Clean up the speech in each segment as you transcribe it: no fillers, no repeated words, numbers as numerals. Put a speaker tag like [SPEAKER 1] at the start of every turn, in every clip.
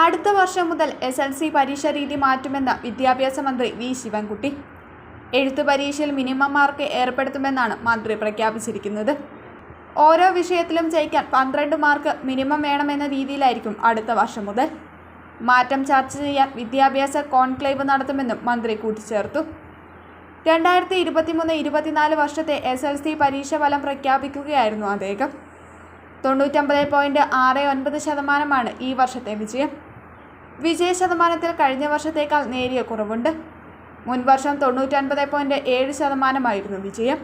[SPEAKER 1] അടുത്ത വർഷം മുതൽ SLC പരീക്ഷാ രീതി മാറ്റുമെന്ന് വിദ്യാഭ്യാസ മന്ത്രി വി ശിവൻകുട്ടി. എഴുത്തു പരീക്ഷയിൽ മിനിമം മാർക്ക് ഏർപ്പെടുത്തുമെന്നാണ് മന്ത്രി പ്രഖ്യാപിച്ചിരിക്കുന്നത്. ഓരോ വിഷയത്തിലും ജയിക്കാൻ 12 മാർക്ക് മിനിമം വേണമെന്ന രീതിയിലായിരിക്കും അടുത്ത വർഷം മുതൽ. മാറ്റം ചർച്ച ചെയ്യാൻ വിദ്യാഭ്യാസ കോൺക്ലേവ് നടത്തുമെന്നും മന്ത്രി കൂട്ടിച്ചേർത്തു. 2023-24 വർഷത്തെ SLC പരീക്ഷ ഫലം പ്രഖ്യാപിക്കുകയായിരുന്നു അദ്ദേഹം. 99.69% ഈ വർഷത്തെ വിജയം. വിജയ ശതമാനത്തിൽ കഴിഞ്ഞ വർഷത്തേക്കാൾ നേരിയ കുറവുണ്ട്. മുൻവർഷം 99.7% വിജയം.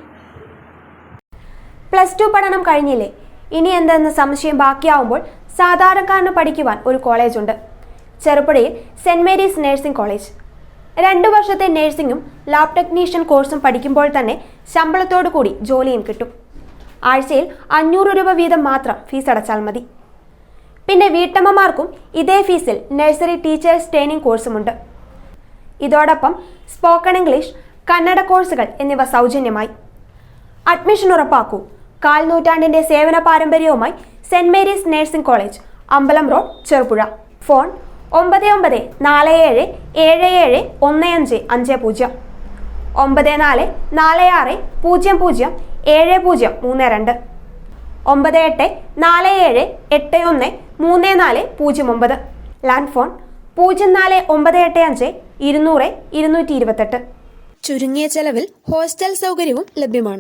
[SPEAKER 2] +2 പഠനം കഴിഞ്ഞില്ലേ, ഇനി എന്തെന്ന് സംശയം ബാക്കിയാവുമ്പോൾ സാധാരണക്കാരന് പഠിക്കുവാൻ ഒരു കോളേജുണ്ട്. ചെറുപുഴയിൽ സെന്റ് മേരീസ് നഴ്സിംഗ് കോളേജ്. 2 വർഷത്തെ നഴ്സിംഗും ലാബ് ടെക്നീഷ്യൻ കോഴ്സും പഠിക്കുമ്പോൾ തന്നെ ശമ്പളത്തോടു കൂടി ജോലിയും കിട്ടും. ആഴ്ചയിൽ 500 രൂപ വീതം മാത്രം ഫീസ് അടച്ചാൽ മതി. പിന്നെ വീട്ടമ്മമാർക്കും ഇതേ ഫീസിൽ നഴ്സറി ടീച്ചേഴ്സ് ട്രെയിനിങ് കോഴ്സുമുണ്ട്. ഇതോടൊപ്പം സ്പോക്കൺ ഇംഗ്ലീഷ്, കന്നഡ കോഴ്സുകൾ എന്നിവ സൗജന്യമായി. അഡ്മിഷൻ ഉറപ്പാക്കൂ. 1/4 നൂറ്റാണ്ടിന്റെ സേവന പാരമ്പര്യവുമായി സെന്റ് മേരീസ് നഴ്സിംഗ് കോളേജ്, അമ്പലം road, Cherupuzha. Phone 9947771550, 9446007032, 9847813409. Land phone 04985 200 228. ചുരുങ്ങിയ ചെലവിൽ ഹോസ്റ്റൽ സൗകര്യവും ലഭ്യമാണ്.